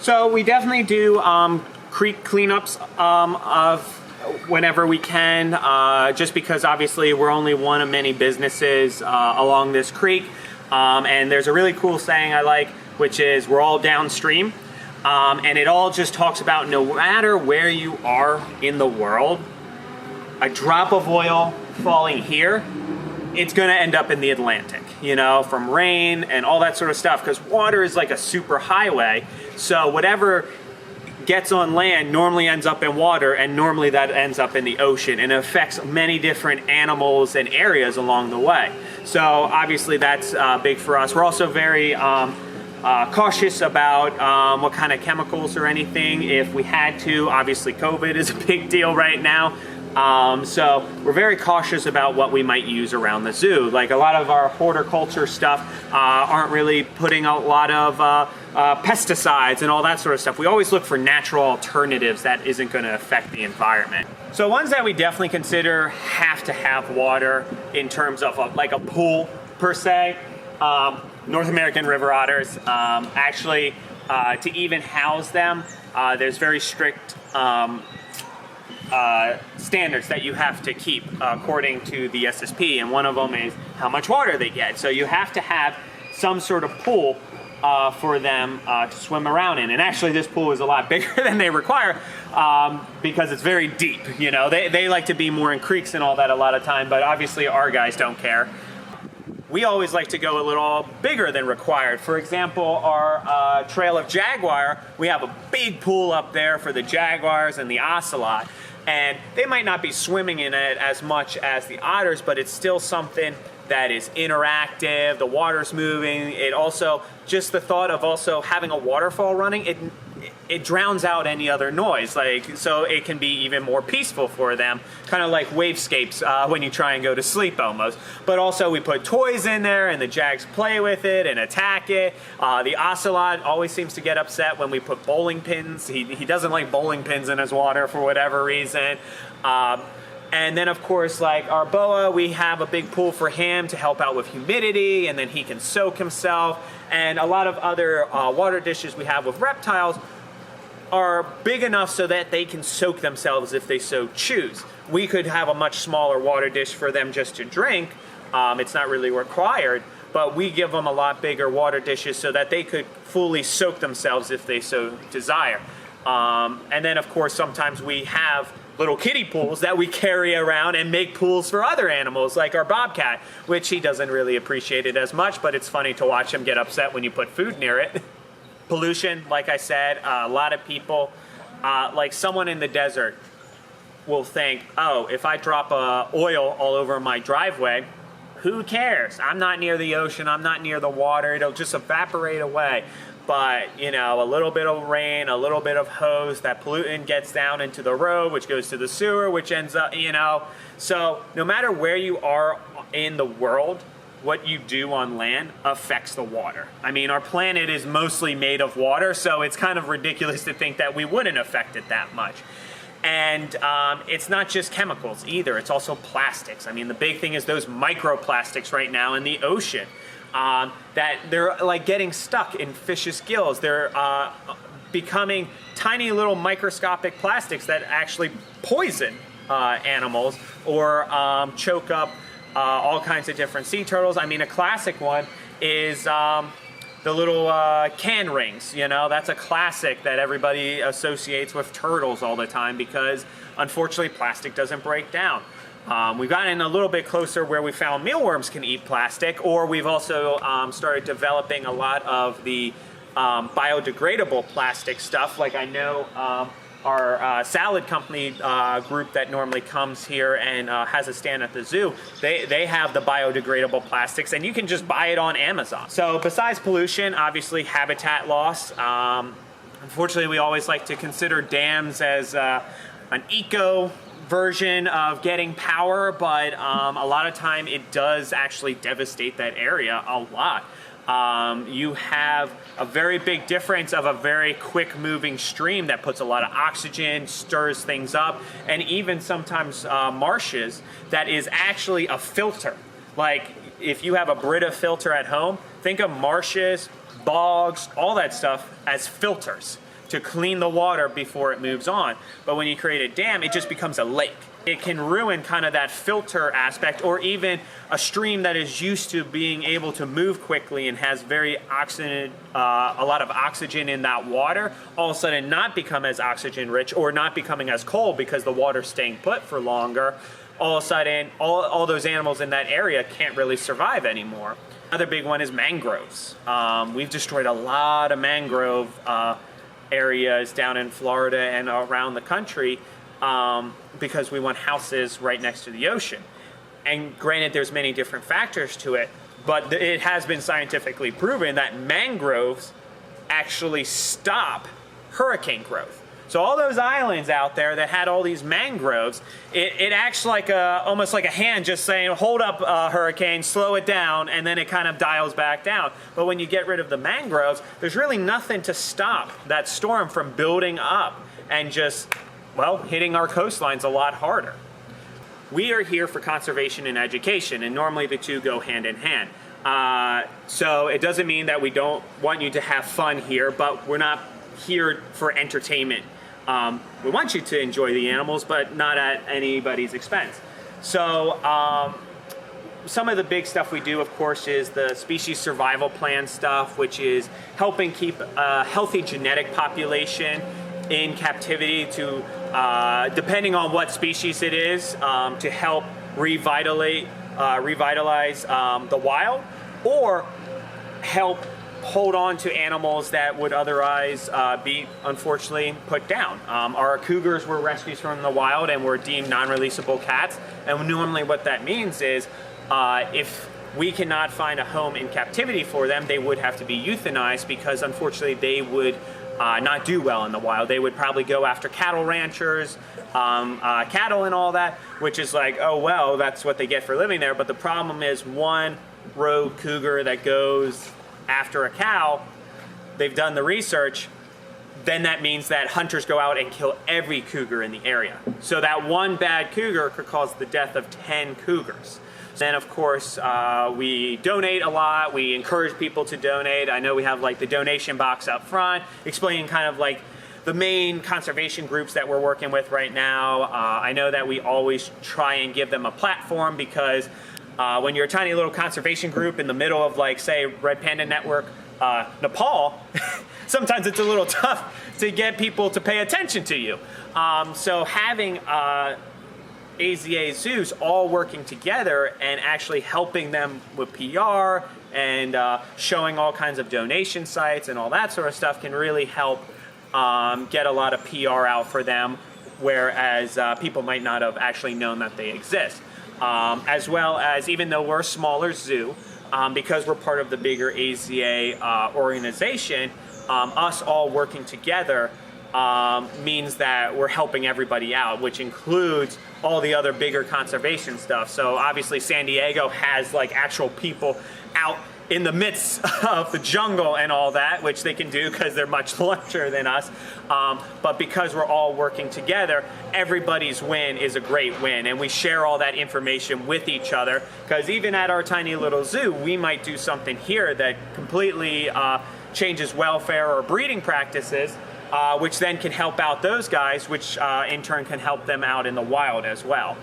So we definitely do creek cleanups of whenever we can, just because obviously we're only one of many businesses along this creek. And there's a really cool saying I like, which is we're all downstream. And it all just talks about no matter where you are in the world, a drop of oil falling here, it's going to end up in the Atlantic, you know, from rain and all that sort of stuff, because water is like a super highway. So whatever gets on land normally ends up in water, and normally that ends up in the ocean, and it affects many different animals and areas along the way. So obviously that's big for us. We're also very cautious about what kind of chemicals or anything if we had to. Obviously COVID is a big deal right now. So we're very cautious about what we might use around the zoo. Like a lot of our horticulture stuff aren't really putting a lot of pesticides and all that sort of stuff. We always look for natural alternatives that isn't going to affect the environment. So ones that we definitely consider have to have water in terms of like a pool per se. North American river otters. Actually, to even house them, there's very strict standards that you have to keep according to the SSP, and one of them is how much water they get. So you have to have some sort of pool for them to swim around in. And actually this pool is a lot bigger than they require because it's very deep. You know, they like to be more in creeks and all that a lot of time, but obviously our guys don't care. We always like to go a little bigger than required. For example, our trail of jaguar, we have a big pool up there for the jaguars and the ocelot. And they might not be swimming in it as much as the otters, but it's still something that is interactive, the water's moving. It also, just the thought of also having a waterfall running, it drowns out any other noise, like, so it can be even more peaceful for them, kind of like wavescapes when you try and go to sleep almost. But also we put toys in there and the jags play with it and attack it. The ocelot always seems to get upset when we put bowling pins. He doesn't like bowling pins in his water for whatever reason. And then of course, like our boa, we have a big pool for him to help out with humidity, and then he can soak himself. And a lot of other water dishes we have with reptiles are big enough so that they can soak themselves if they so choose. We could have a much smaller water dish for them just to drink. It's not really required, but we give them a lot bigger water dishes so that they could fully soak themselves if they so desire. And then of course sometimes we have little kiddie pools that we carry around and make pools for other animals, like our bobcat, which he doesn't really appreciate it as much, but it's funny to watch him get upset when you put food near it. Pollution, like I said, a lot of people, like someone in the desert will think, oh, if I drop oil all over my driveway, who cares? I'm not near the ocean, I'm not near the water, it'll just evaporate away. But, you know, a little bit of rain, a little bit of hose, that pollutant gets down into the road, which goes to the sewer, which ends up, you know. So no matter where you are in the world, what you do on land affects the water. I mean, our planet is mostly made of water, so it's kind of ridiculous to think that we wouldn't affect it that much. And it's not just chemicals either, it's also plastics. I mean, the big thing is those microplastics right now in the ocean. That they're like getting stuck in fish's gills. They're becoming tiny little microscopic plastics that actually poison animals or choke up all kinds of different sea turtles. I mean, a classic one is the little can rings. You know, that's a classic that everybody associates with turtles all the time because unfortunately plastic doesn't break down. We've gotten a little bit closer where we found mealworms can eat plastic, or we've also started developing a lot of the biodegradable plastic stuff. Like I know our salad company group that normally comes here and has a stand at the zoo, they have the biodegradable plastics, and you can just buy it on Amazon. So besides pollution, obviously habitat loss. Unfortunately, we always like to consider dams as an eco version of getting power, but a lot of time it does actually devastate that area a lot. You have a very big difference of a very quick moving stream that puts a lot of oxygen, stirs things up, and even sometimes marshes that is actually a filter. Like if you have a Brita filter at home, think of marshes, bogs, all that stuff as filters to clean the water before it moves on. But when you create a dam, it just becomes a lake. It can ruin kind of that filter aspect, or even a stream that is used to being able to move quickly and has very a lot of oxygen in that water, all of a sudden not become as oxygen rich or not becoming as cold because the water's staying put for longer. All of a sudden, all those animals in that area can't really survive anymore. Another big one is mangroves. We've destroyed a lot of mangrove areas down in Florida and around the country because we want houses right next to the ocean. And granted, there's many different factors to it, but it has been scientifically proven that mangroves actually stop hurricane growth. So all those islands out there that had all these mangroves, it acts like almost like a hand just saying, hold up, hurricane, slow it down, and then it kind of dials back down. But when you get rid of the mangroves, there's really nothing to stop that storm from building up and just, well, hitting our coastlines a lot harder. We are here for conservation and education, and normally the two go hand in hand. So it doesn't mean that we don't want you to have fun here, but we're not here for entertainment. We want you to enjoy the animals, but not at anybody's expense. So some of the big stuff we do, of course, is the species survival plan stuff, which is helping keep a healthy genetic population in captivity to, depending on what species it is, to help revitalize the wild, or help hold on to animals that would otherwise be, unfortunately, put down. Our cougars were rescued from the wild and were deemed non-releasable cats. And normally what that means is if we cannot find a home in captivity for them, they would have to be euthanized because, unfortunately, they would not do well in the wild. They would probably go after cattle ranchers, cattle and all that, which is like, oh, well, that's what they get for living there. But the problem is one rogue cougar that goes after a cow, they've done the research, then that means that hunters go out and kill every cougar in the area. So that one bad cougar could cause the death of 10 cougars. Then, of course, we donate a lot. We encourage people to donate. I know we have like the donation box up front, explaining kind of like the main conservation groups that we're working with right now. I know that we always try and give them a platform because when you're a tiny little conservation group in the middle of, like, say, Red Panda Network, Nepal, sometimes it's a little tough to get people to pay attention to you. So having AZA zoos all working together and actually helping them with PR and showing all kinds of donation sites and all that sort of stuff can really help get a lot of PR out for them, whereas people might not have actually known that they exist. As well as, even though we're a smaller zoo, because we're part of the bigger AZA organization, us all working together means that we're helping everybody out, which includes all the other bigger conservation stuff. So obviously San Diego has like actual people out in the midst of the jungle and all that, which they can do because they're much larger than us. But because we're all working together, everybody's win is a great win. And we share all that information with each other, because even at our tiny little zoo, we might do something here that completely changes welfare or breeding practices, which then can help out those guys, which in turn can help them out in the wild as well.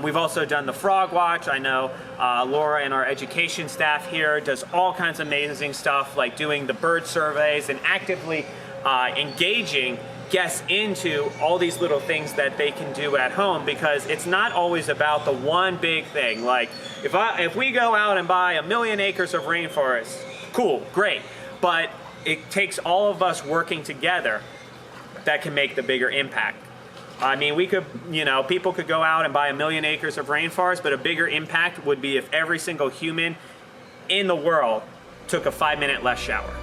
We've also done the Frog Watch. I know Laura and our education staff here does all kinds of amazing stuff, like doing the bird surveys and actively engaging guests into all these little things that they can do at home, because it's not always about the one big thing. Like if we go out and buy 1 million acres of rainforest, cool, great, but it takes all of us working together that can make the bigger impact. I mean, we could, people could go out and buy 1 million acres of rainforest, but a bigger impact would be if every single human in the world took a 5-minute less shower.